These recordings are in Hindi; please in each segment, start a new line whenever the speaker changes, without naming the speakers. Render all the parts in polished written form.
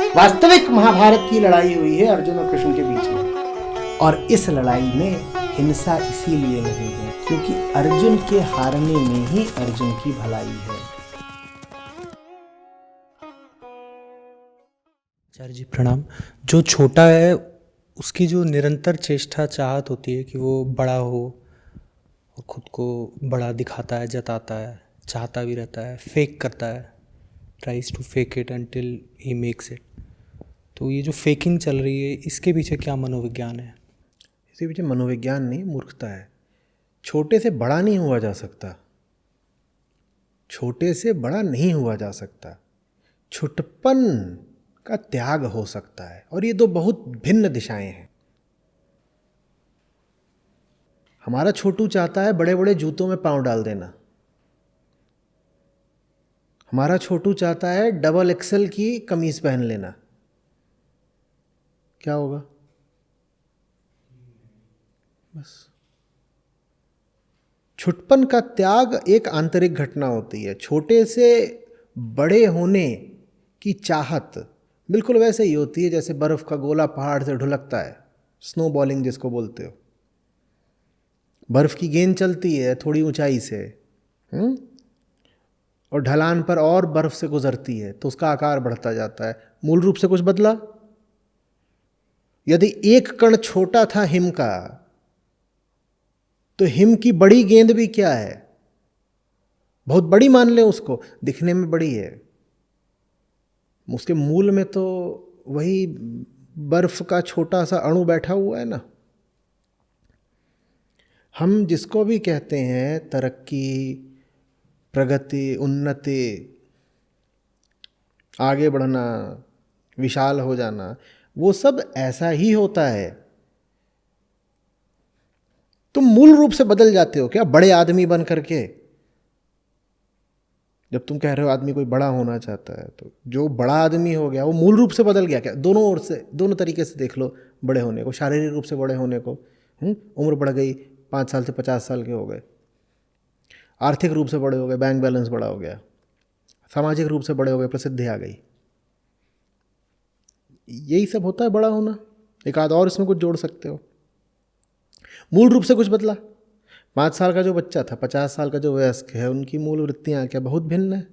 वास्तविक महाभारत की लड़ाई हुई है अर्जुन और कृष्ण के बीच में, और इस लड़ाई में हिंसा इसीलिए नहीं है क्योंकि अर्जुन के हारने में ही अर्जुन की भलाई है।
आचार्य जी प्रणाम। जो छोटा है उसकी जो निरंतर चेष्टा चाहत होती है कि वो बड़ा हो और खुद को बड़ा दिखाता है, जताता है, चाहता भी रहता है, फेक करता है, tries to fake it until he makes it. तो ये जो फेकिंग चल रही है इसके पीछे क्या मनोविज्ञान है?
इसके पीछे मनोविज्ञान नहीं, मूर्खता है। छोटे से बड़ा नहीं हुआ जा सकता, छोटे से बड़ा नहीं हुआ जा सकता। छुटपन का त्याग हो सकता है, और ये दो बहुत भिन्न दिशाएं हैं। हमारा छोटू चाहता है बड़े बड़े जूतों में पांव डाल देना, हमारा छोटू चाहता है डबल एक्सेल की कमीज पहन लेना। क्या होगा? बस छुटपन का त्याग एक आंतरिक घटना होती है। छोटे से बड़े होने की चाहत बिल्कुल वैसे ही होती है जैसे बर्फ का गोला पहाड़ से ढुलकता है, स्नो बॉलिंग जिसको बोलते हो। बर्फ की गेंद चलती है थोड़ी ऊंचाई से, और ढलान पर और बर्फ से गुजरती है तो उसका आकार बढ़ता जाता है। मूल रूप से कुछ बदला? यदि एक कण छोटा था हिम का, तो हिम की बड़ी गेंद भी क्या है? बहुत बड़ी मान ले उसको, दिखने में बड़ी है, उसके मूल में तो वही बर्फ का छोटा सा अणु बैठा हुआ है ना। हम जिसको भी कहते हैं तरक्की, प्रगति, उन्नति, आगे बढ़ना, विशाल हो जाना, वो सब ऐसा ही होता है। तुम मूल रूप से बदल जाते हो क्या बड़े आदमी बन करके? जब तुम कह रहे हो आदमी कोई बड़ा होना चाहता है, तो जो बड़ा आदमी हो गया वो मूल रूप से बदल गया क्या? दोनों ओर से, दोनों तरीके से देख लो बड़े होने को। शारीरिक रूप से बड़े होने को, उम्र बढ़ गई, 5 साल से 50 साल के हो गए। आर्थिक रूप से बड़े हो गए, बैंक बैलेंस बड़ा हो गया। सामाजिक रूप से बड़े हो गए, प्रसिद्धि आ गई। यही सब होता है बड़ा होना। एक आध और इसमें कुछ जोड़ सकते हो। मूल रूप से कुछ बदला। 5 साल का जो बच्चा था, 50 साल का जो वयस्क है, उनकी मूल वृत्तियां क्या बहुत भिन्न है।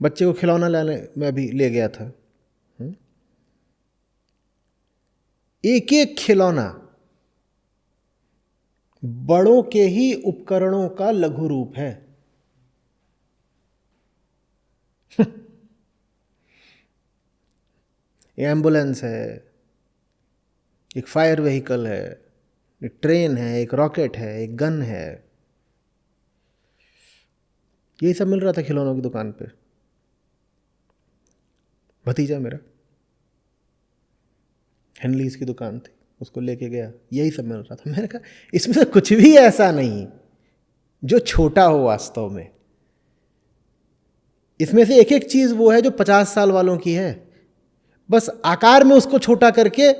बच्चे को खिलौना लाने में भी ले गया था, एक एक खिलौना बड़ों के ही उपकरणों का लघु रूप है। एम्बुलेंस है, एक फायर व्हीकल है, एक ट्रेन है, एक रॉकेट है, एक गन है। यही सब मिल रहा था खिलौनों की दुकान पे। भतीजा मेरा हेनलीज की दुकान थी, उसको लेके गया, यही सब मिल रहा था। मैंने कहा इसमें से कुछ भी ऐसा नहीं जो छोटा हो वास्तव में। इसमें से एक एक चीज वो है जो 50 साल वालों की है, बस आकार में उसको छोटा करके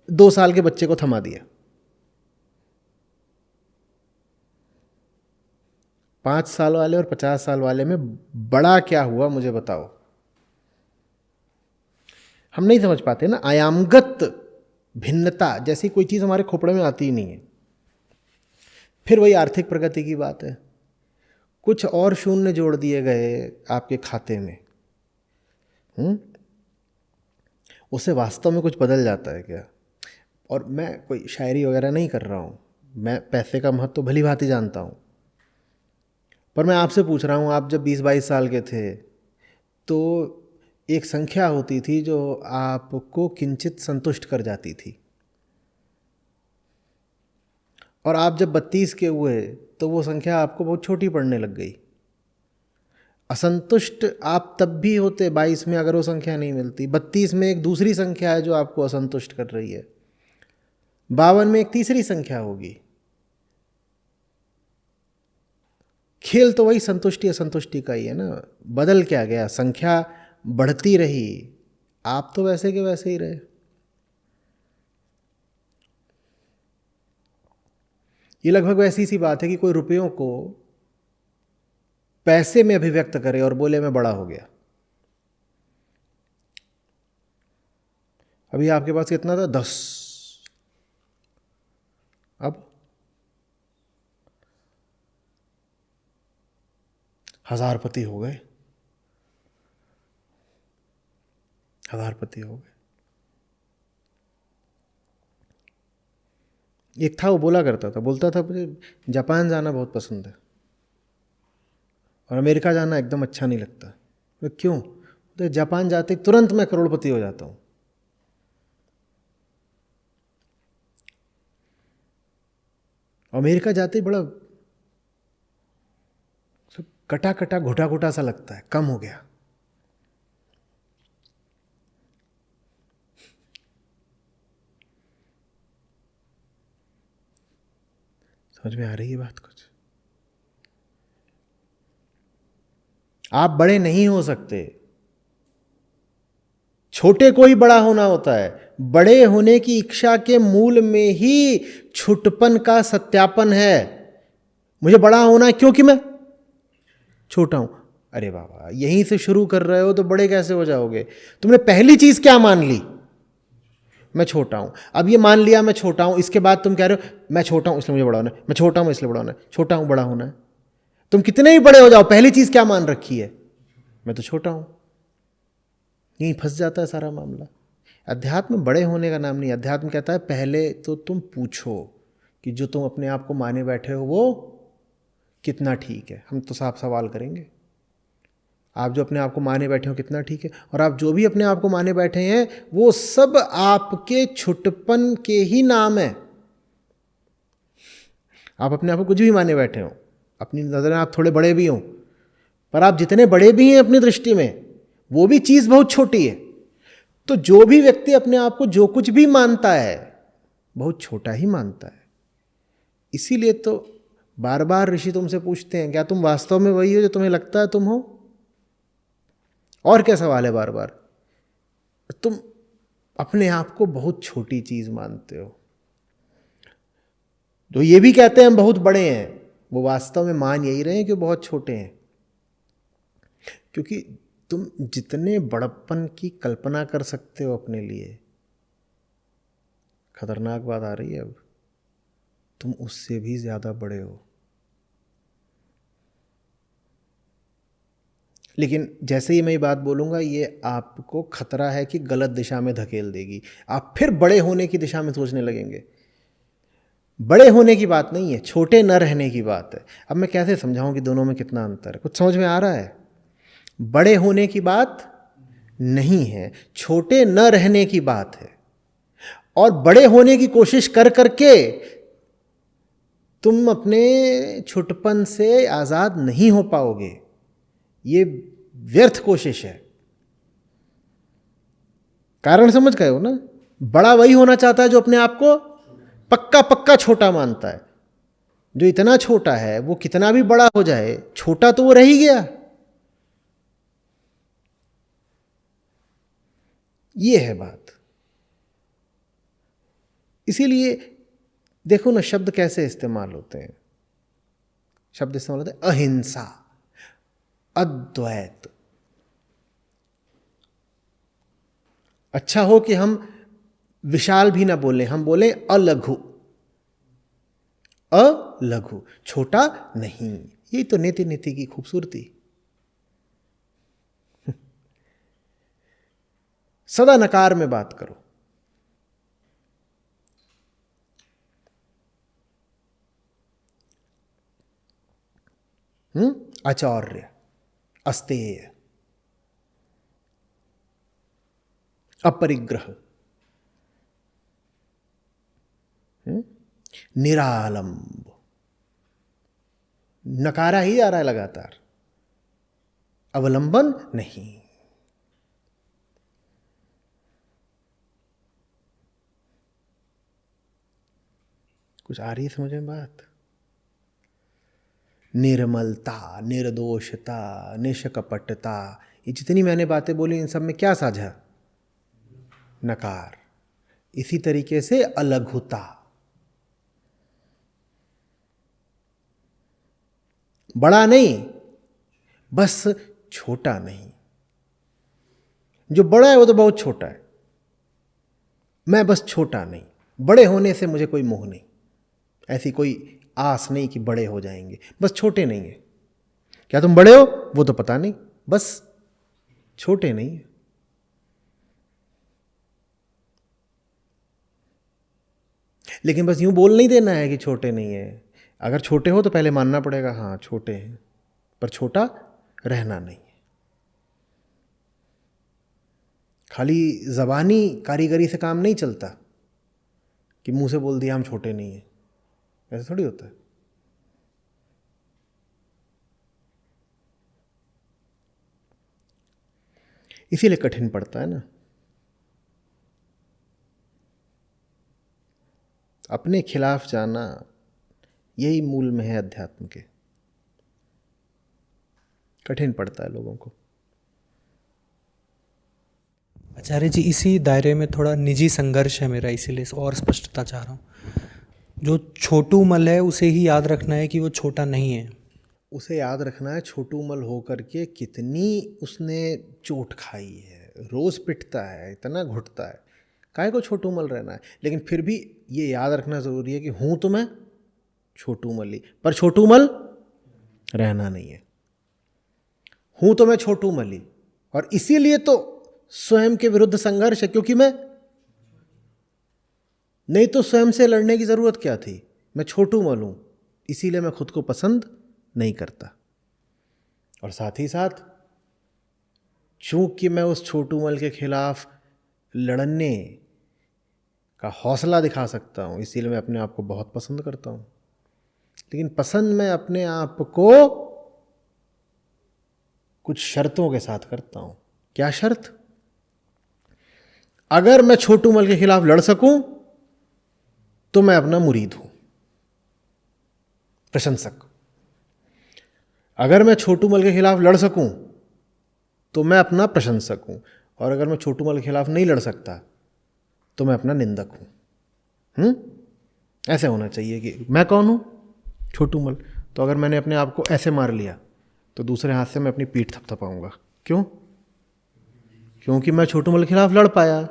2 साल के बच्चे को थमा दिया। 5 साल वाले और 50 साल वाले में बड़ा क्या हुआ मुझे बताओ। हम नहीं समझ पाते ना, आयामगत भिन्नता जैसी कोई चीज हमारे खोपड़े में आती ही नहीं है। फिर वही आर्थिक प्रगति की बात है, कुछ और शून्य जोड़ दिए गए आपके खाते में, उससे वास्तव में कुछ बदल जाता है क्या? और मैं कोई शायरी वगैरह नहीं कर रहा हूँ, मैं पैसे का महत्व तो भली भांति जानता हूँ, पर मैं आपसे पूछ रहा हूँ, आप जब 20-22 साल के थे तो एक संख्या होती थी जो आपको किंचित संतुष्ट कर जाती थी, और आप जब 32 के हुए तो वो संख्या आपको बहुत छोटी पड़ने लग गई। असंतुष्ट आप तब भी होते 22 में अगर वो संख्या नहीं मिलती। 32 में एक दूसरी संख्या है जो आपको असंतुष्ट कर रही है, 52 में एक तीसरी संख्या होगी। खेल तो वही संतुष्टि असंतुष्टि का ही है ना। बदल क्या गया? संख्या बढ़ती रही, आप तो वैसे के वैसे ही रहे। ये लगभग वैसी सी बात है कि कोई रुपयों को पैसे में अभिव्यक्त करे और बोले मैं बड़ा हो गया। अभी आपके पास कितना था? 10। अब 1000 पति हो गए, 1000 पति हो गए। एक था, वो बोलता था मुझे जापान जाना बहुत पसंद है और अमेरिका जाना एकदम अच्छा नहीं लगता। तो क्यों? तो जापान जाते तुरंत मैं करोड़पति हो जाता हूँ। अमेरिका जाते ही बड़ा सब कटा कटा घुटा घुटा सा लगता है, कम हो गया। समझ में आ रही है बात कुछ? आप बड़े नहीं हो सकते, छोटे को ही बड़ा होना होता है। बड़े होने की इच्छा के मूल में ही छुटपन का सत्यापन है। मुझे बड़ा होना है क्योंकि मैं छोटा हूं। अरे बाबा, यहीं से शुरू कर रहे हो तो बड़े कैसे हो जाओगे? तुमने पहली चीज क्या मान ली? मैं छोटा हूं। अब ये मान लिया मैं छोटा हूं, इसके बाद तुम कह रहे हो मैं छोटा हूं इसलिए मुझे बड़ा होना है, मैं छोटा हूं इसलिए बड़ा होना है, छोटा हूं बड़ा होना है। तुम कितने ही बड़े हो जाओ, पहली चीज क्या मान रखी है? मैं तो छोटा हूं। यहीं फंस जाता है सारा मामला। अध्यात्म बड़े होने का नाम नहीं। अध्यात्म कहता है पहले तो तुम पूछो कि जो तुम अपने आप को माने बैठे हो वो कितना ठीक है। हम तो साफ सवाल करेंगे, आप जो अपने आप को माने बैठे हो कितना ठीक है? और आप जो भी अपने आप को माने बैठे हैं वो सब आपके छुटपन के ही नाम है। आप अपने आप को कुछ भी माने बैठे हो, अपनी नज़र में आप थोड़े बड़े भी हों, पर आप जितने बड़े भी हैं अपनी दृष्टि में वो भी चीज़ बहुत छोटी है। तो जो भी व्यक्ति अपने आप को जो कुछ भी मानता है बहुत छोटा ही मानता है। इसीलिए तो बार बार ऋषि तुमसे पूछते हैं क्या तुम वास्तव में वही हो जो तुम्हें लगता है तुम हो? और क्या सवाल है बार बार? तुम अपने आप को बहुत छोटी चीज मानते हो। जो ये भी कहते हैं हम बहुत बड़े हैं, वो वास्तव में मान यही रहे हैं कि बहुत छोटे हैं। क्योंकि तुम जितने बड़प्पन की कल्पना कर सकते हो अपने लिए, खतरनाक बात आ रही है अब, तुम उससे भी ज्यादा बड़े हो। लेकिन जैसे ही मैं ये बात बोलूँगा ये आपको खतरा है कि गलत दिशा में धकेल देगी। आप फिर बड़े होने की दिशा में सोचने लगेंगे। बड़े होने की बात नहीं है, छोटे न रहने की बात है। अब मैं कैसे समझाऊं कि दोनों में कितना अंतर है? कुछ समझ में आ रहा है? बड़े होने की बात नहीं है, छोटे न रहने की बात है। और बड़े होने की कोशिश कर करके तुम अपने छुटपन से आज़ाद नहीं हो पाओगे। ये व्यर्थ कोशिश है। कारण समझ गए हो ना? बड़ा वही होना चाहता है जो अपने आप को पक्का पक्का छोटा मानता है। जो इतना छोटा है वो कितना भी बड़ा हो जाए, छोटा तो वो रह ही गया। ये है बात। इसीलिए देखो ना शब्द कैसे इस्तेमाल होते हैं। शब्द इस्तेमाल होते हैं अहिंसा, अद्वैत। अच्छा हो कि हम विशाल भी ना बोलें, हम बोलें अलघु। अलघु, छोटा नहीं। यही तो नीति नीति की खूबसूरती। सदा नकार में बात करो। आचार्य, अस्तेय, अपरिग्रह, निरालंब। नकारा ही आ रहा है लगातार, अवलंबन नहीं। कुछ आ रही है समझ में बात? निर्मलता, निर्दोषता, निष्कपटता, ये जितनी मैंने बातें बोली इन सब में क्या साझा? नकार। इसी तरीके से अलघुता, बड़ा नहीं बस छोटा नहीं। जो बड़ा है वो तो बहुत छोटा है, मैं बस छोटा नहीं, बड़े होने से मुझे कोई मोह नहीं, ऐसी कोई आस नहीं कि बड़े हो जाएंगे, बस छोटे नहीं है। क्या तुम बड़े हो वो तो पता नहीं, बस छोटे नहीं है। लेकिन बस यूं बोल नहीं देना है कि छोटे नहीं है। अगर छोटे हो तो पहले मानना पड़ेगा हाँ छोटे हैं, पर छोटा रहना नहीं है। खाली ज़बानी कारीगरी से काम नहीं चलता कि मुंह से बोल दिया हम छोटे नहीं हैं, ऐसा थोड़ी होता है। इसीलिए कठिन पड़ता है ना। अपने खिलाफ जाना यही मूल में है अध्यात्म के। कठिन पड़ता है लोगों को।
आचार्य जी, इसी दायरे में थोड़ा निजी संघर्ष है मेरा, इसीलिए और स्पष्टता चाह रहा हूँ। जो छोटू मल है उसे ही याद रखना है कि वो छोटा नहीं है।
उसे याद रखना है छोटू मल होकर के कितनी उसने चोट खाई है, रोज़ पिटता है, इतना घुटता है, काहे को छोटू मल रहना है। लेकिन फिर भी ये याद रखना ज़रूरी है कि हूँ तो मैं छोटू मल ही, पर छोटू मल रहना नहीं है। हूँ तो मैं छोटू मल ही, और इसीलिए तो स्वयं के विरुद्ध संघर्ष है, क्योंकि मैं नहीं तो स्वयं से लड़ने की ज़रूरत क्या थी। मैं छोटू मल हूँ, इसीलिए मैं खुद को पसंद नहीं करता। और साथ ही साथ चूंकि मैं उस छोटू मल के खिलाफ लड़ने का हौसला दिखा सकता हूँ, इसीलिए मैं अपने आप को बहुत पसंद करता हूँ। लेकिन पसंद मैं अपने आप को कुछ शर्तों के साथ करता हूँ। क्या शर्त? अगर मैं छोटू मल के खिलाफ लड़ सकूं तो मैं अपना मुरीद हूं, प्रशंसक। अगर मैं छोटू मल के खिलाफ लड़ सकूं तो मैं अपना प्रशंसक हूं, और अगर मैं छोटू मल के खिलाफ नहीं लड़ सकता तो मैं अपना निंदक हूं। ऐसे होना चाहिए कि मैं कौन हूं? छोटू मल। तो अगर मैंने अपने आप को ऐसे मार लिया तो दूसरे हाथ से मैं अपनी पीठ थपथपाऊंगा। क्यों? क्योंकि मैं छोटू मल के खिलाफ लड़ पाया,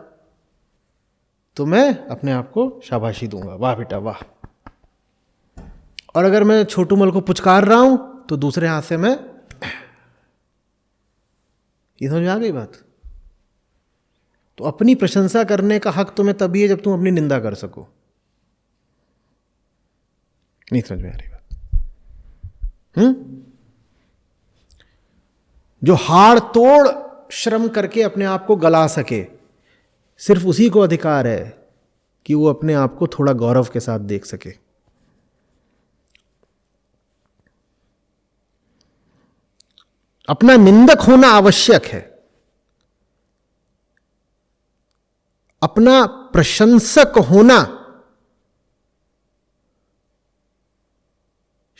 तो मैं अपने आप को शाबाशी दूंगा, वाह बेटा वाह। और अगर मैं छोटू मल को पुचकार रहा हूं तो दूसरे हाथ से मैं, ये समझ में आ गई बात? तो अपनी प्रशंसा करने का हक तुम्हें तभी है जब तुम अपनी निंदा कर सको। नहीं समझ में आ रही बात? जो हाड़ तोड़ श्रम करके अपने आप को गला सके, सिर्फ उसी को अधिकार है कि वो अपने आप को थोड़ा गौरव के साथ देख सके। अपना निंदक होना आवश्यक है, अपना प्रशंसक होना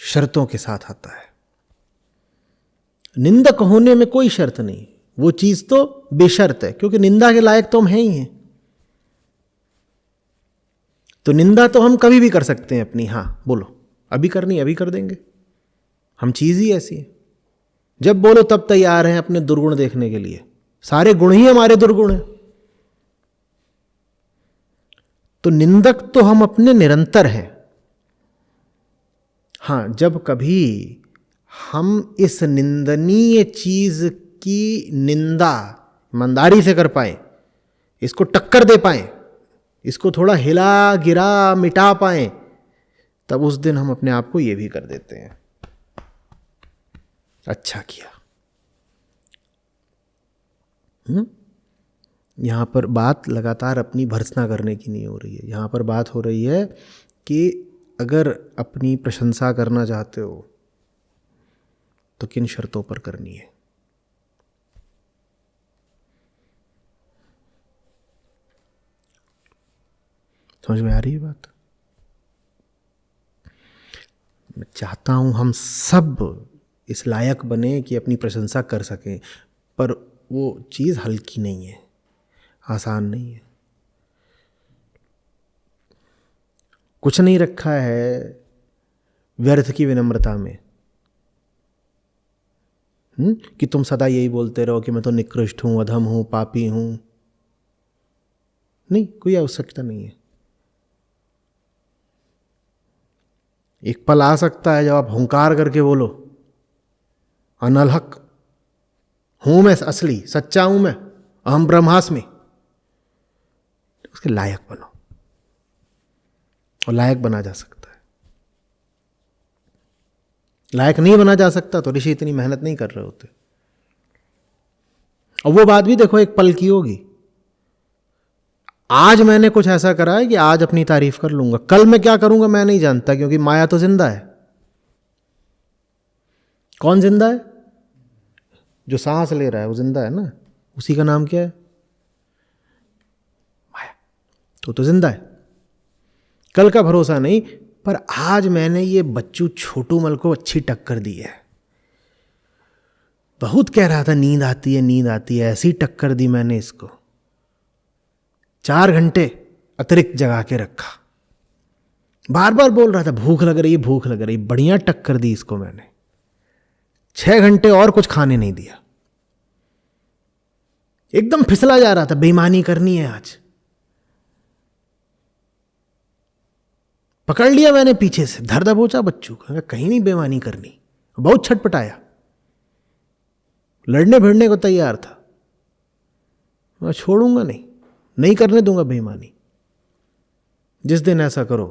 शर्तों के साथ आता है। निंदक होने में कोई शर्त नहीं, वो चीज तो बेशर्त है, क्योंकि निंदा के लायक तो हम हैं ही हैं। तो निंदा तो हम कभी भी कर सकते हैं अपनी। हाँ बोलो, अभी करनी अभी कर देंगे, हम चीज ही ऐसी है। जब बोलो तब तैयार हैं अपने दुर्गुण देखने के लिए। सारे गुण ही हमारे दुर्गुण हैं। तो निंदक तो हम अपने निरंतर हैं। हाँ, जब कभी हम इस निंदनीय चीज की निंदा ईमानदारी से कर पाए, इसको टक्कर दे पाए, इसको थोड़ा हिला गिरा मिटा पाए, तब उस दिन हम अपने आप को ये भी कर देते हैं, अच्छा किया। यहां पर बात लगातार अपनी भर्त्सना करने की नहीं हो रही है। यहां पर बात हो रही है कि अगर अपनी प्रशंसा करना चाहते हो तो किन शर्तों पर करनी है। समझ में आ रही है बात? मैं चाहता हूं हम सब इस लायक बने कि अपनी प्रशंसा कर सकें, पर वो चीज़ हल्की नहीं है, आसान नहीं है। कुछ नहीं रखा है व्यर्थ की विनम्रता में, कि तुम सदा यही बोलते रहो कि मैं तो निकृष्ट हूं, अधम हूं, पापी हूं। नहीं, कोई आवश्यकता नहीं है। एक पल आ सकता है जब आप हुंकार करके बोलो, अनल हक हूं मैं, असली सच्चा हूं मैं, अहम ब्रह्मास्मि, उसके लायक बनो। और लायक बना जा सकता है। लायक नहीं बना जा सकता तो ऋषि इतनी मेहनत नहीं कर रहे होते। और वो बात भी देखो एक पल की होगी। आज मैंने कुछ ऐसा करा है कि आज अपनी तारीफ कर लूंगा, कल मैं क्या करूंगा मैं नहीं जानता, क्योंकि माया तो जिंदा है। कौन जिंदा है? जो सांस ले रहा है वो जिंदा है ना, उसी का नाम क्या है? माया। तो जिंदा है। कल का भरोसा नहीं, पर आज मैंने ये बच्चू छोटूमल को अच्छी टक्कर दी है। बहुत कह रहा था नींद आती है नींद आती है, ऐसी टक्कर दी मैंने इसको। 4 घंटे अतिरिक्त जगा के रखा, बार बार बोल रहा था भूख लग रही भूख लग रही, बढ़िया टक्कर दी इसको मैंने। 6 घंटे और कुछ खाने नहीं दिया, एकदम फिसला जा रहा था, बेईमानी करनी है आज। पकड़ लिया मैंने पीछे से, धर दबोचा बच्चू को, कहीं नहीं बेईमानी करनी। बहुत छटपटाया, लड़ने भिड़ने को तैयार था। मैं छोड़ूंगा नहीं, नहीं करने दूंगा बेईमानी। जिस दिन ऐसा करो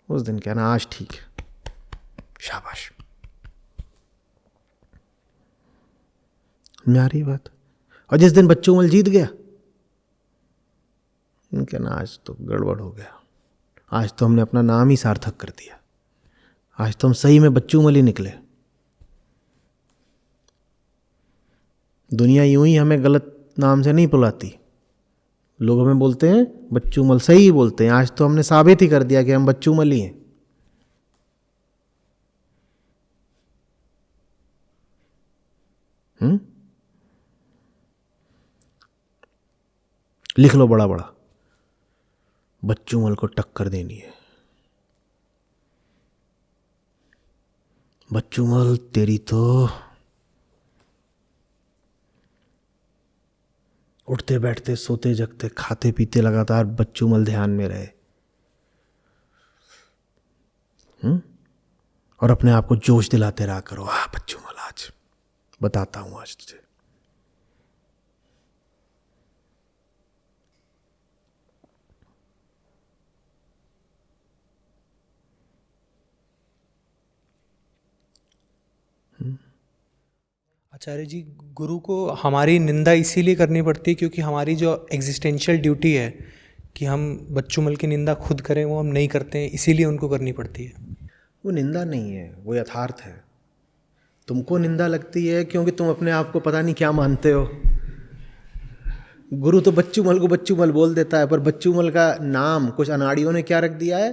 उस दिन कहना आज ठीक है, शाबाश। मेरी बात। और जिस दिन बच्चू मल जीत गया, कहना आज तो गड़बड़ हो गया, आज तो हमने अपना नाम ही सार्थक कर दिया, आज तो हम सही में बच्चू मल ही निकले। दुनिया यूं ही हमें गलत नाम से नहीं बुलाती, लोग हमें बोलते हैं बच्चू मल, सही ही बोलते हैं। आज तो हमने साबित ही कर दिया कि हम बच्चू मल ही हैं। लिख लो बड़ा बड़ा, बच्चू मल को टक्कर देनी है। बच्चू मल तेरी तो उठते बैठते सोते जगते खाते पीते लगातार बच्चू मल ध्यान में रहे। और अपने आप को जोश दिलाते रहा करो, बच्चू मल आज बताता हूं आज तुझे।
आचार्य जी, गुरु को हमारी निंदा इसीलिए करनी पड़ती है क्योंकि हमारी जो एग्जिस्टेंशियल ड्यूटी है कि हम बच्चूमल की निंदा खुद करें, वो हम नहीं करते हैं, इसीलिए उनको करनी पड़ती है।
वो निंदा नहीं है, वो यथार्थ है। तुमको निंदा लगती है क्योंकि तुम अपने आप को पता नहीं क्या मानते हो। गुरु तो बच्चूमल को बच्चूमल बोल देता है, पर बच्चूमल का नाम कुछ अनाड़ियों ने क्या रख दिया है?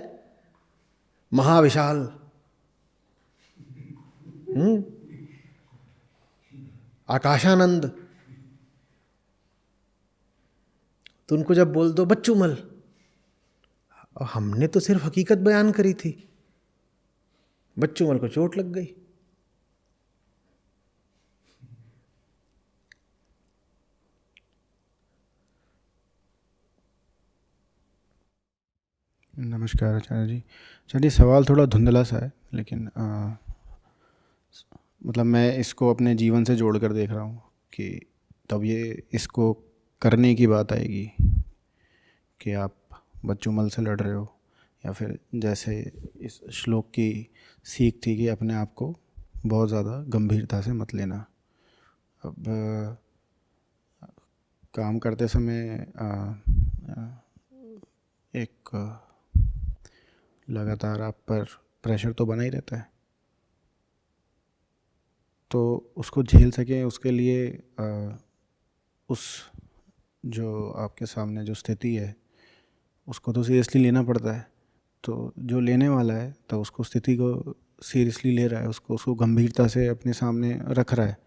महाविशाल, आकाशानंद। तो उनको जब बोल दो बच्चूमल, हमने तो सिर्फ हकीकत बयान करी थी, बच्चूमल को चोट लग गई।
नमस्कार आचार्य जी। चलिए, सवाल थोड़ा धुंधला सा है, लेकिन मतलब मैं इसको अपने जीवन से जोड़ कर देख रहा हूँ कि तब ये इसको करने की बात आएगी कि आप बच्चूमल से लड़ रहे हो, या फिर जैसे इस श्लोक की सीख थी कि अपने आप को बहुत ज़्यादा गंभीरता से मत लेना। अब काम करते समय एक लगातार आप पर प्रेशर तो बना ही रहता है, तो उसको झेल सकें उसके लिए उस जो आपके सामने जो स्थिति है उसको तो सीरियसली लेना पड़ता है। तो जो लेने वाला है तो उसको स्थिति को सीरियसली ले रहा है, उसको गंभीरता से अपने सामने रख रहा है,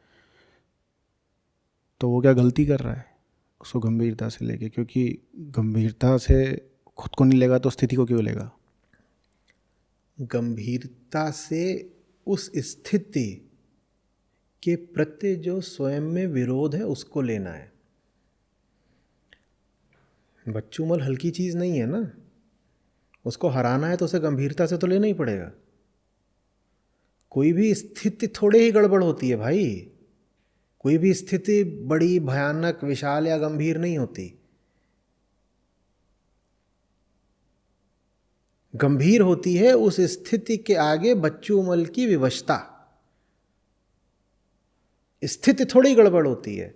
तो वो क्या गलती कर रहा है उसको गंभीरता से लेके? क्योंकि गंभीरता से खुद को नहीं लेगा तो स्थिति को क्यों लेगा?
गंभीरता से उस स्थिति के प्रति जो स्वयं में विरोध है उसको लेना है। बच्चू मल हल्की चीज़ नहीं है ना, उसको हराना है तो उसे गंभीरता से तो लेना ही पड़ेगा। कोई भी स्थिति थोड़े ही गड़बड़ होती है भाई, कोई भी स्थिति बड़ी भयानक विशाल या गंभीर नहीं होती। गंभीर होती है उस स्थिति के आगे बच्चू मल की विवशता, स्थिति थोड़ी गड़बड़ होती है।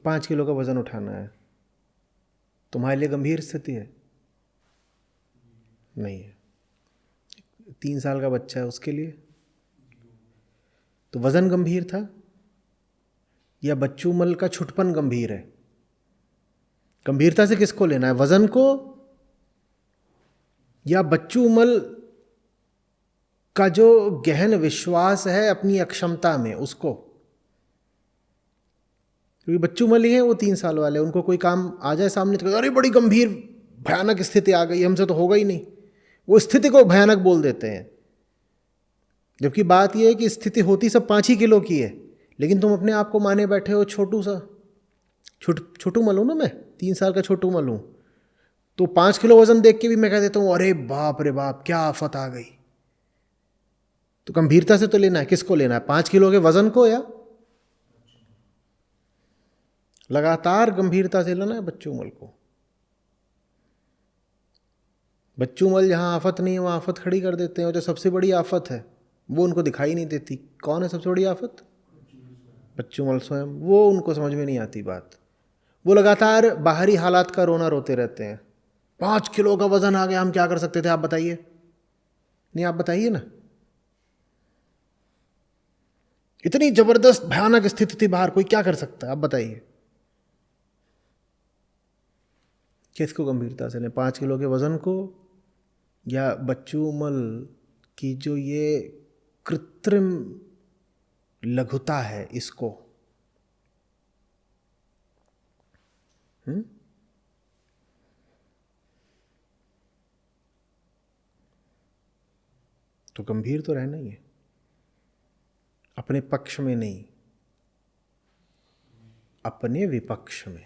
5 किलो का वजन उठाना है, तुम्हारे लिए गंभीर स्थिति है? नहीं है। 3 साल का बच्चा है उसके लिए तो वजन गंभीर था, या बच्चू मल का छुटपन गंभीर है? गंभीरता से किसको लेना है, वजन को या बच्चू मल का जो गहन विश्वास है अपनी अक्षमता में उसको? क्योंकि बच्चू मल ही है वो 3 साल वाले, उनको कोई काम आ जाए सामने तो अरे बड़ी गंभीर भयानक स्थिति आ गई, हमसे तो होगा ही नहीं, वो स्थिति को भयानक बोल देते हैं। जबकि बात यह है कि स्थिति होती सब 5 ही किलो की है, लेकिन तुम अपने आप को माने बैठे हो छोटू सा, छोटू मल हूँ ना मैं, 3 साल का छोटू मल हूँ, तो 5 किलो वजन देख के भी मैं कह देता हूँ अरे बाप रे बाप क्या आफत आ गई। तो गंभीरता से तो लेना है, किसको लेना है, 5 किलो के वजन को या लगातार गंभीरता से लेना है बच्चू मल को? बच्चू मल जहाँ आफत नहीं है वहाँ आफत खड़ी कर देते हैं, और जो सबसे बड़ी आफत है वो उनको दिखाई नहीं देती। कौन है सबसे बड़ी आफत? बच्चू मल स्वयं। वो उनको समझ में नहीं आती बात, वो लगातार बाहरी हालात का रोना रोते रहते हैं। 5 किलो का वजन आ गया, हम क्या कर सकते थे, आप बताइए? नहीं आप बताइए ना, इतनी जबरदस्त भयानक स्थिति थी बाहर, कोई क्या कर सकता है, आप बताइए? किसको गंभीरता से लें, 5 किलो के वजन को या बच्चू मल की जो ये कृत्रिम लघुता है इसको? तो गंभीर तो रहना ही है, अपने पक्ष में नहीं, अपने विपक्ष में।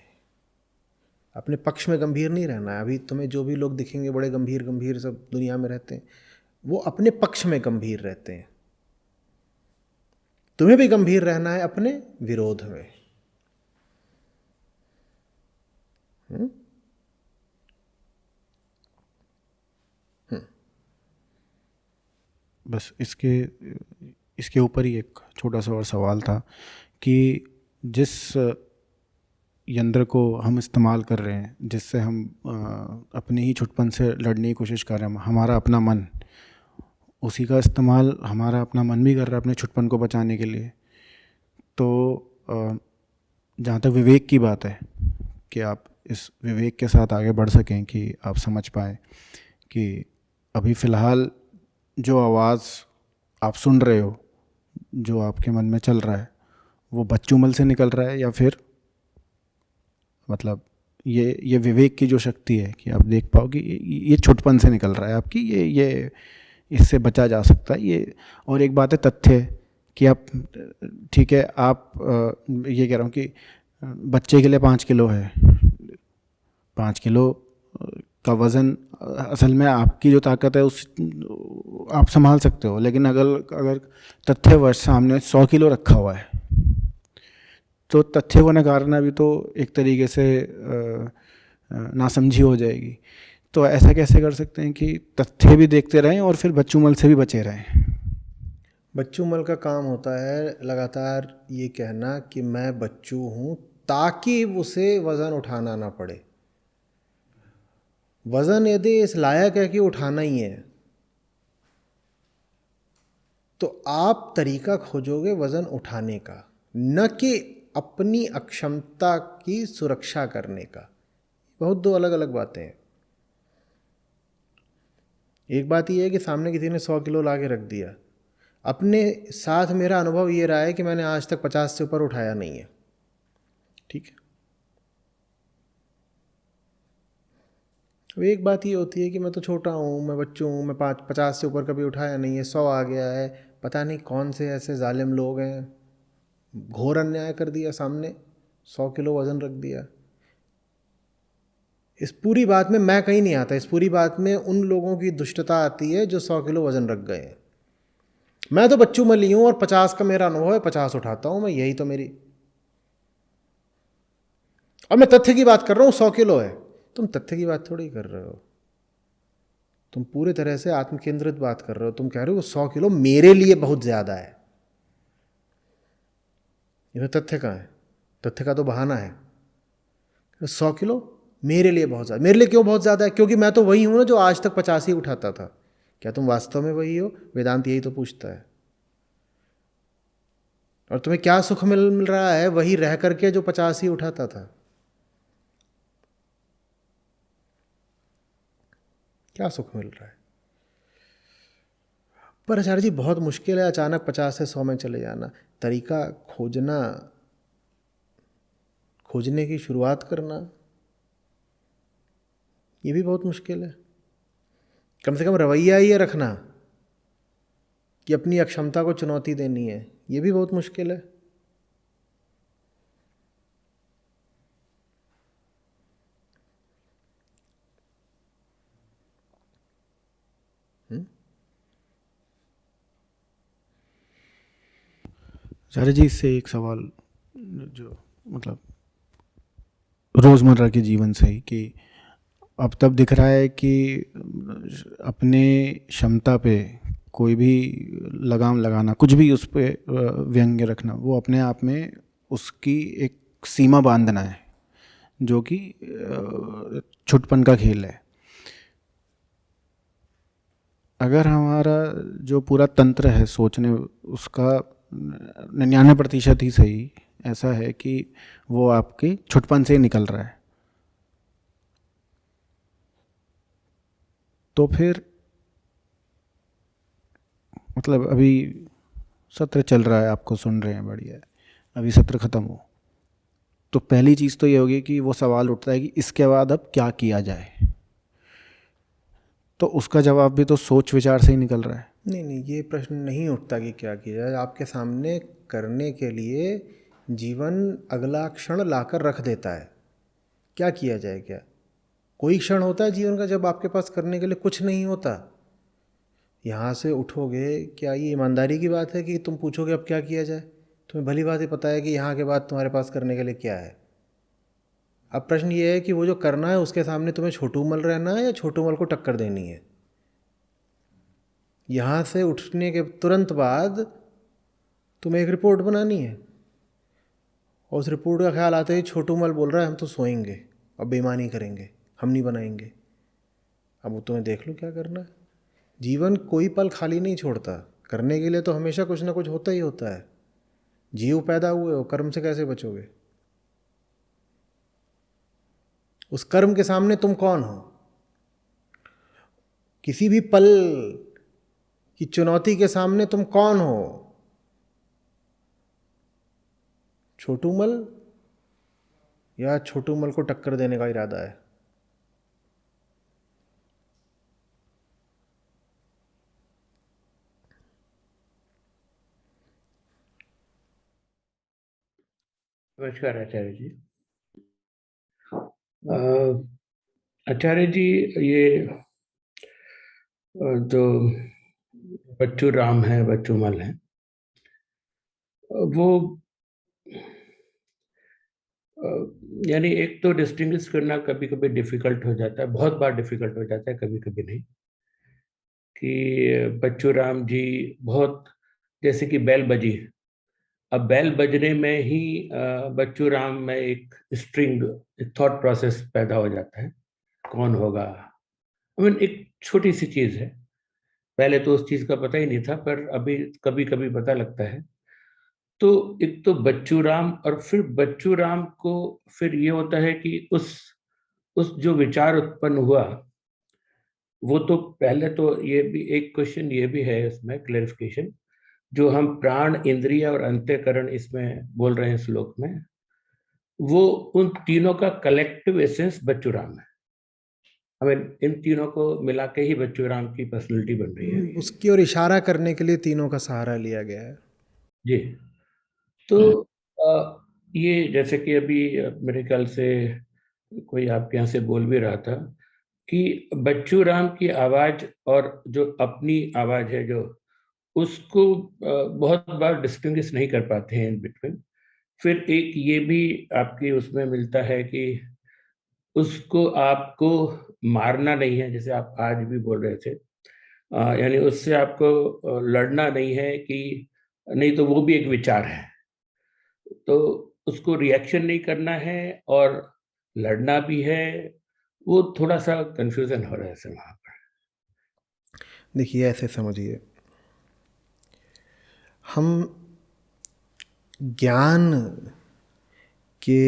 अपने पक्ष में गंभीर नहीं रहना है। अभी तुम्हें जो भी लोग दिखेंगे बड़े गंभीर गंभीर सब दुनिया में रहते हैं, वो अपने पक्ष में गंभीर रहते हैं। तुम्हें भी गंभीर रहना है अपने विरोध में।
बस इसके ऊपर ही एक छोटा सा और सवाल था कि जिस यंत्र को हम इस्तेमाल कर रहे हैं, जिससे हम अपने ही छुटपन से लड़ने की कोशिश कर रहे हैं, हमारा अपना मन, उसी का इस्तेमाल हमारा अपना मन भी कर रहा है अपने छुटपन को बचाने के लिए। तो जहाँ तक विवेक की बात है कि आप इस विवेक के साथ आगे बढ़ सकें कि आप समझ पाएँ कि अभी फ़िलहाल जो आवाज़ आप सुन रहे हो, जो आपके मन में चल रहा है, वो बच्चू मल से निकल रहा है, या फिर मतलब ये विवेक की जो शक्ति है कि आप देख पाओ कि ये छुटपन से निकल रहा है आपकी, ये इससे बचा जा सकता है। ये और एक बात है तथ्य कि आप, ठीक है, आप ये कह रहा हूँ कि बच्चे के लिए 5 किलो है, 5 किलो का वज़न असल में आपकी जो ताकत है उस आप संभाल सकते हो, लेकिन अगर तथ्यवश सामने 100 किलो रखा हुआ है तो तथ्य को नकारना भी तो एक तरीके से नासमझी हो जाएगी। तो ऐसा कैसे कर सकते हैं कि तथ्य भी देखते रहें और फिर बच्चू मल से भी बचे रहें?
बच्चू मल का काम होता है लगातार ये कहना कि मैं बच्चू हूँ, ताकि उसे वज़न उठाना ना पड़े। वज़न यदि इस लायक है कि उठाना ही है तो आप तरीका खोजोगे वज़न उठाने का, न कि अपनी अक्षमता की सुरक्षा करने का। बहुत दो अलग अलग बातें हैं। एक बात यह है कि सामने किसी ने 100 किलो ला के रख दिया, अपने साथ मेरा अनुभव ये रहा है कि मैंने आज तक 50 से ऊपर उठाया नहीं है, ठीक है। अब एक बात ये होती है कि मैं तो छोटा हूँ, मैं बच्चों हूँ, मैं 50 से ऊपर कभी उठाया नहीं है, 100 आ गया है, पता नहीं कौन से ऐसे जालिम लोग हैं, घोर अन्याय कर दिया, सामने 100 किलो वज़न रख दिया, इस पूरी बात में मैं कहीं नहीं आता, इस पूरी बात में उन लोगों की दुष्टता आती है जो 100 किलो वजन रख गए हैं। मैं तो बच्चू मली हूँ और 50 का मेरा अनुभव है, 50 उठाता हूँ मैं, यही तो मेरी, और मैं तथ्य की बात कर रहा हूँ 100 किलो है। तुम तथ्य की बात थोड़ी कर रहे हो, तुम पूरे तरह से आत्म केंद्रित बात कर रहे हो। तुम कह रहे हो 100 किलो मेरे लिए बहुत ज़्यादा है। ये तथ्य कहाँ है? तथ्य का तो बहाना है। 100 किलो मेरे लिए बहुत ज़्यादा। मेरे लिए क्यों बहुत ज़्यादा है? क्योंकि मैं तो वही हूँ ना जो आज तक 50 ही उठाता था। क्या तुम वास्तव में वही हो? वेदांत यही तो पूछता है। और तुम्हें क्या सुख मिल रहा है वही रह करके जो 50 ही उठाता था? क्या सुख मिल रहा है? पर आचार्य जी बहुत मुश्किल है अचानक 50 से 100 में चले जाना। तरीका खोजना, खोजने की शुरुआत करना, ये भी बहुत मुश्किल है। कम से कम रवैया ये रखना कि अपनी अक्षमता को चुनौती देनी है, ये भी बहुत मुश्किल है।
आचार्य जी, इससे एक सवाल जो मतलब रोज़मर्रा के जीवन से ही, कि अब तब दिख रहा है कि अपने क्षमता पे कोई भी लगाम लगाना, कुछ भी उस पर व्यंग्य रखना, वो अपने आप में उसकी एक सीमा बांधना है, जो कि छुटपन का खेल है। अगर हमारा जो पूरा तंत्र है सोचने, उसका 99% ही सही ऐसा है कि वो आपके छुटपन से ही निकल रहा है, तो फिर मतलब अभी सत्र चल रहा है, आपको सुन रहे हैं, बढ़िया है, अभी सत्र ख़त्म हो, तो पहली चीज़ तो ये होगी कि वो सवाल उठता है कि इसके बाद अब क्या किया जाए। तो उसका जवाब भी तो सोच विचार से ही निकल रहा है।
नहीं नहीं, ये प्रश्न नहीं उठता कि क्या किया जाए। आपके सामने करने के लिए जीवन अगला क्षण लाकर रख देता है। क्या किया जाए? क्या कोई क्षण होता है जीवन का जब आपके पास करने के लिए कुछ नहीं होता? यहाँ से उठोगे, क्या ये ईमानदारी की बात है कि तुम पूछोगे अब क्या किया जाए? तुम्हें भली बात ही पता है कि यहाँ के बाद तुम्हारे पास करने के लिए क्या है। अब प्रश्न ये है कि वो जो करना है उसके सामने तुम्हें छोटू मल रहना है या छोटू मल को टक्कर देनी है। यहाँ से उठने के तुरंत बाद तुम्हें एक रिपोर्ट बनानी है, और उस रिपोर्ट का ख्याल आते ही छोटू मल बोल रहा है हम तो सोएंगे और बेईमानी करेंगे, हम नहीं बनाएंगे। अब वो तुम्हें देख लो क्या करना है। जीवन कोई पल खाली नहीं छोड़ता, करने के लिए तो हमेशा कुछ ना कुछ होता ही होता है। जीव पैदा हुए हो, कर्म से कैसे बचोगे? उस कर्म के सामने तुम कौन हो? किसी भी पल की चुनौती के सामने तुम कौन हो? छोटू मल या छोटू मल को टक्कर देने का इरादा है?
नमस्कार आचार्य जी। आचार्य जी, ये जो बच्चू राम है, बच्चू मल है, वो यानी एक तो डिस्टिंग्विश करना कभी कभी डिफिकल्ट हो जाता है, बहुत बार डिफिकल्ट हो जाता है, कभी कभी नहीं, कि बच्चू राम जी बहुत, जैसे कि बैल बजी, अब बैल बजने में ही बच्चू राम में एक स्ट्रिंग, एक थॉट प्रोसेस पैदा हो जाता है, कौन होगा। आई मीन एक छोटी सी चीज है, पहले तो उस चीज का पता ही नहीं था, पर अभी कभी कभी पता लगता है। तो एक तो बच्चू राम, और फिर बच्चू राम को फिर ये होता है कि उस जो विचार उत्पन्न हुआ, वो तो पहले तो ये भी एक क्वेश्चन ये भी है इसमें क्लेरिफिकेशन, जो हम प्राण, इंद्रिय और अंतःकरण इसमें बोल रहे हैं श्लोक में, वो उन तीनों का कलेक्टिव एसेंस बच्चू राम है। हमें इन तीनों को मिला के ही बच्चू राम की पर्सनैलिटी बन रही है।
उसकी ओर इशारा करने के लिए तीनों का सहारा लिया गया है।
जी। तो ये जैसे कि अभी मेरे ख्याल से कोई आपके यहाँ से बोल भी रहा था कि बच्चू राम की आवाज और जो अपनी आवाज है जो उसको बहुत बार डिस्टिंग्विश नहीं कर पाते हैं इन बिटवीन। फिर एक ये भी आपकी उसमें मिलता है कि उसको आपको मारना नहीं है, जैसे आप आज भी बोल रहे थे। यानी उससे आपको लड़ना नहीं है कि नहीं तो वो भी एक विचार है। तो उसको रिएक्शन नहीं करना है और लड़ना भी है। वो थोड़ा-सा कन्फ्यूज़न हो रहा है सर वहाँ पर।
देखिए ऐसे समझिए, हम ज्ञान के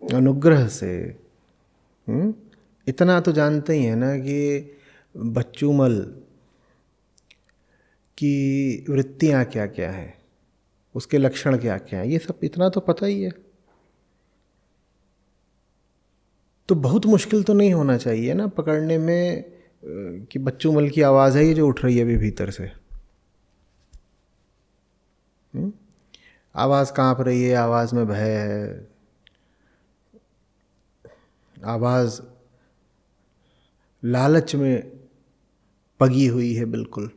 अनुग्रह से इतना तो जानते ही हैं ना कि बच्चूमल की वृत्तियाँ क्या क्या हैं, उसके लक्षण क्या क्या हैं, ये सब इतना तो पता ही है। तो बहुत मुश्किल तो नहीं होना चाहिए ना पकड़ने में कि बच्चूमल की आवाज़ है ये जो उठ रही है अभी भीतर से। आवाज़ काँप रही है, आवाज़ में भय है, आवाज़ लालच में पगी हुई है बिल्कुल।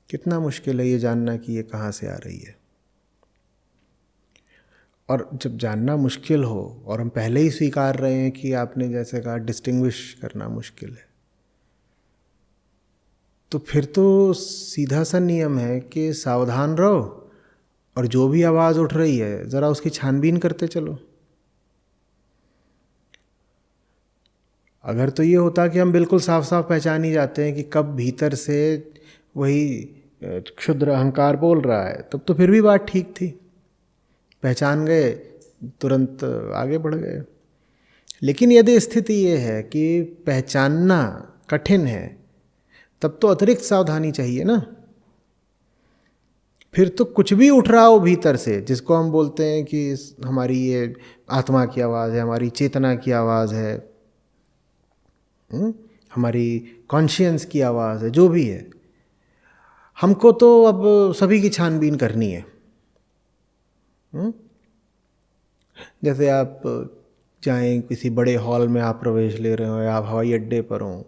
कितना मुश्किल है ये जानना कि ये कहाँ से आ रही है। और जब जानना मुश्किल हो और हम पहले ही स्वीकार रहे हैं कि आपने जैसे कहा डिस्टिंग्विश करना मुश्किल है, तो फिर तो सीधा सा नियम है कि सावधान रहो और जो भी आवाज़ उठ रही है ज़रा उसकी छानबीन करते चलो। अगर तो ये होता कि हम बिल्कुल साफ साफ पहचान ही जाते हैं कि कब भीतर से वही क्षुद्र अहंकार बोल रहा है, तब तो फिर भी बात ठीक थी, पहचान गए, तुरंत आगे बढ़ गए। लेकिन यदि स्थिति ये है कि पहचानना कठिन है, तब तो अतिरिक्त सावधानी चाहिए ना। फिर तो कुछ भी उठ रहा हो भीतर से, जिसको हम बोलते हैं कि हमारी ये आत्मा की आवाज़ है, हमारी चेतना की आवाज़ है, हमारी कॉन्शियंस की आवाज़ है, जो भी है, हमको तो अब सभी की छानबीन करनी है। जैसे आप जाएं किसी बड़े हॉल में, आप प्रवेश ले रहे हो या आप हवाई अड्डे पर हो,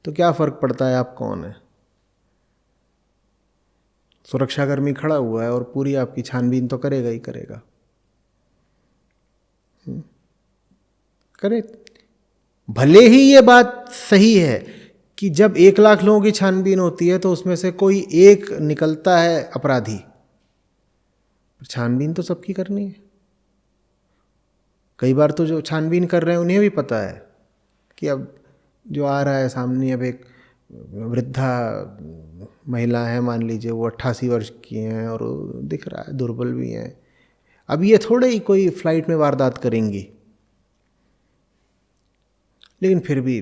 तो क्या फ़र्क पड़ता है आप कौन है। सुरक्षाकर्मी खड़ा हुआ है और पूरी आपकी छानबीन तो करेगा ही करेगा। करे, भले ही ये बात सही है कि जब 1 लाख लोगों की छानबीन होती है तो उसमें से कोई एक निकलता है अपराधी, छानबीन तो सबकी करनी है। कई बार तो जो छानबीन कर रहे हैं उन्हें भी पता है कि अब जो आ रहा है सामने, अब एक वृद्धा महिला है, मान लीजिए वो 88 वर्ष की हैं और दिख रहा है दुर्बल भी हैं, अब ये थोड़े ही कोई फ्लाइट में वारदात करेंगी, लेकिन फिर भी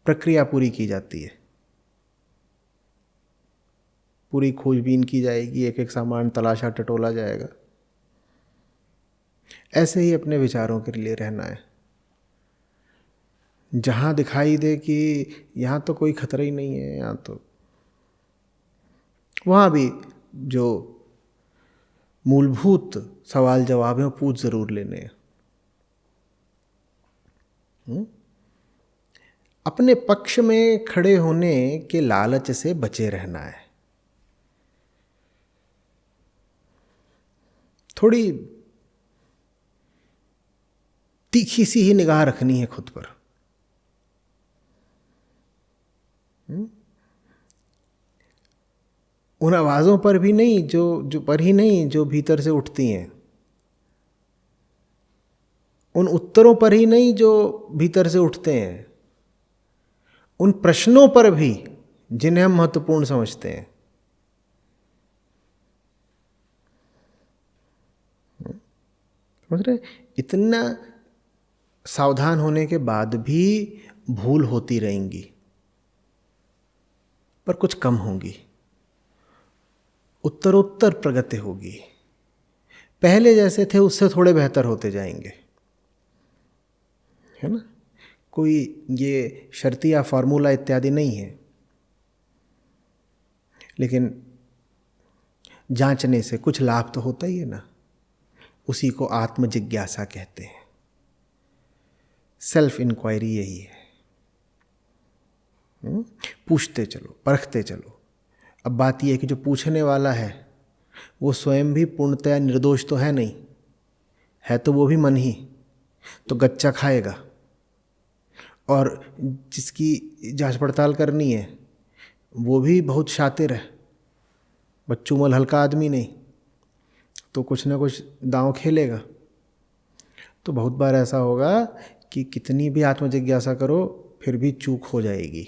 प्रक्रिया पूरी की जाती है, पूरी खोजबीन की जाएगी, एक एक सामान तलाशा टटोला जाएगा। ऐसे ही अपने विचारों के लिए रहना है। जहाँ दिखाई दे कि यहाँ तो कोई खतरा ही नहीं है, यहाँ तो, वहाँ भी जो मूलभूत सवाल जवाब हैं वो पूछ ज़रूर लेने हैं। अपने पक्ष में खड़े होने के लालच से बचे रहना है। थोड़ी तीखी सी ही निगाह रखनी है खुद पर। उन आवाज़ों पर भी नहीं जो भीतर से उठती हैं, उन उत्तरों पर ही नहीं जो भीतर से उठते हैं, उन प्रश्नों पर भी जिन्हें हम महत्वपूर्ण समझते हैं। समझ रहे? इतना सावधान होने के बाद भी भूल होती रहेंगी, पर कुछ कम होंगी, उत्तरोत्तर प्रगति होगी। पहले जैसे थे उससे थोड़े बेहतर होते जाएंगे, है ना। कोई ये शर्तिया फार्मूला इत्यादि नहीं है, लेकिन जांचने से कुछ लाभ तो होता ही है ना। उसी को आत्म जिज्ञासा कहते हैं। सेल्फ इंक्वायरी यही है। पूछते चलो, परखते चलो। अब बात यह है कि जो पूछने वाला है वो स्वयं भी पूर्णतया निर्दोष तो है नहीं, है तो वो भी मन ही, तो गच्चा खाएगा। और जिसकी जांच पड़ताल करनी है वो भी बहुत शातिर है, बच्चू मल हल्का आदमी नहीं, तो कुछ ना कुछ दांव खेलेगा। तो बहुत बार ऐसा होगा कि कितनी भी आत्मजिज्ञासा करो फिर भी चूक हो जाएगी।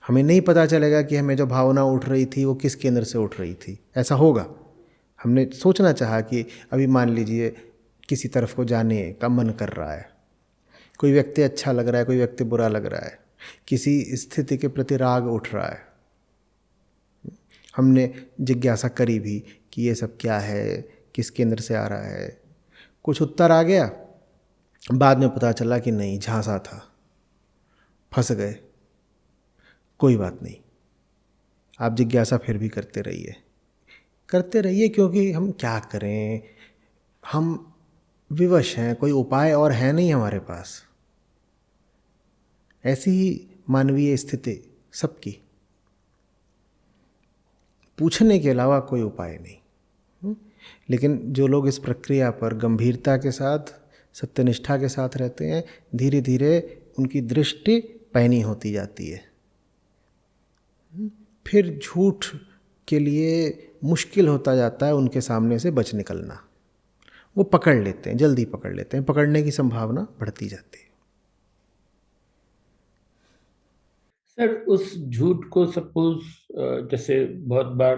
हमें नहीं पता चलेगा कि हमें जो भावना उठ रही थी वो किस केंद्र से उठ रही थी। ऐसा होगा, हमने सोचना चाहा कि अभी मान लीजिए किसी तरफ को जाने का मन कर रहा है, कोई व्यक्ति अच्छा लग रहा है, कोई व्यक्ति बुरा लग रहा है, किसी स्थिति के प्रति राग उठ रहा है। हमने जिज्ञासा करी भी कि ये सब क्या है, किस केंद्र से आ रहा है। कुछ उत्तर आ गया, बाद में पता चला कि नहीं, झांसा था, फंस गए। कोई बात नहीं, आप जिज्ञासा फिर भी करते रहिए, करते रहिए, क्योंकि हम क्या करें, हम विवश हैं, कोई उपाय और है नहीं हमारे पास। ऐसी ही मानवीय स्थिति सबकी, पूछने के अलावा कोई उपाय नहीं। लेकिन जो लोग इस प्रक्रिया पर गंभीरता के साथ, सत्यनिष्ठा के साथ रहते हैं, धीरे धीरे उनकी दृष्टि पैनी होती जाती है। फिर झूठ के लिए मुश्किल होता जाता है उनके सामने से बच निकलना। वो पकड़ लेते हैं, जल्दी पकड़ लेते हैं, पकड़ने की संभावना बढ़ती जाती है।
सर, उस झूठ को सपोज जैसे बहुत बार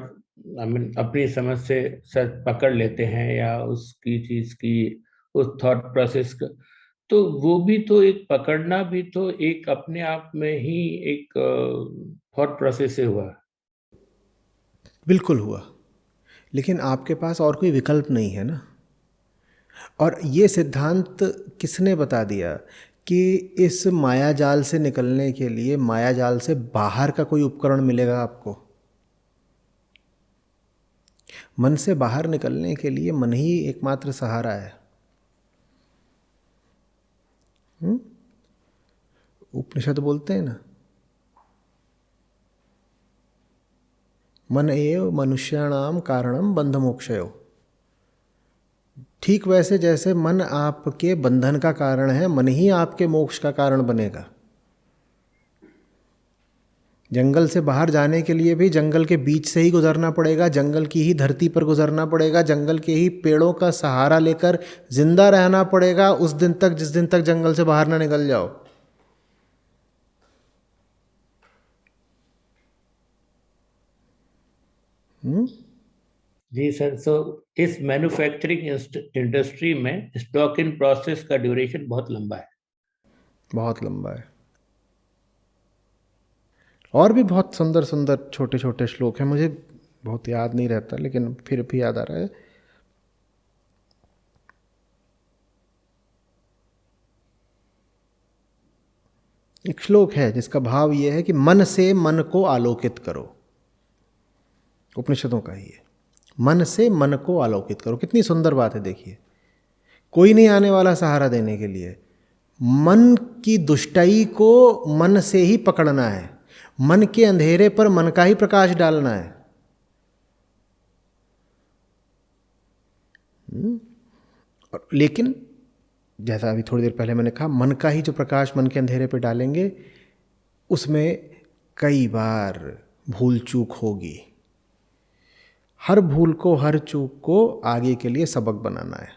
अपनी समझ से सर पकड़ लेते हैं, या उसकी चीज की, उस थॉट प्रोसेस का, तो वो भी तो एक पकड़ना भी तो एक अपने आप में ही एक थॉट प्रोसेस से हुआ।
बिल्कुल हुआ, लेकिन आपके पास और कोई विकल्प नहीं है ना। और ये सिद्धांत किसने बता दिया कि इस माया जाल से निकलने के लिए माया जाल से बाहर का कोई उपकरण मिलेगा आपको? मन से बाहर निकलने के लिए मन ही एकमात्र सहारा है। उपनिषद बोलते हैं ना, मन एव मनुष्याणाम कारणम बंध मोक्षयो। ठीक वैसे जैसे मन आपके बंधन का कारण है, मन ही आपके मोक्ष का कारण बनेगा। जंगल से बाहर जाने के लिए भी जंगल के बीच से ही गुजरना पड़ेगा, जंगल की ही धरती पर गुजरना पड़ेगा, जंगल के ही पेड़ों का सहारा लेकर जिंदा रहना पड़ेगा उस दिन तक जिस दिन तक जंगल से बाहर ना निकल जाओ।
जी सर, तो इस मैन्युफैक्चरिंग इंडस्ट्री में स्टॉक इन प्रोसेस का ड्यूरेशन बहुत लंबा है,
बहुत लंबा है। और भी बहुत सुंदर सुंदर छोटे छोटे श्लोक हैं, मुझे बहुत याद नहीं रहता, लेकिन फिर भी याद आ रहा है। एक श्लोक है जिसका भाव ये है कि मन से मन को आलोकित करो। उपनिषदों का ही है, मन से मन को आलोकित करो। कितनी सुंदर बात है, देखिए। कोई नहीं आने वाला सहारा देने के लिए, मन की दुष्टाई को मन से ही पकड़ना है, मन के अंधेरे पर मन का ही प्रकाश डालना है। लेकिन जैसा अभी थोड़ी देर पहले मैंने कहा, मन का ही जो प्रकाश मन के अंधेरे पर डालेंगे उसमें कई बार भूल चूक होगी। हर भूल को, हर चूक को आगे के लिए सबक बनाना है।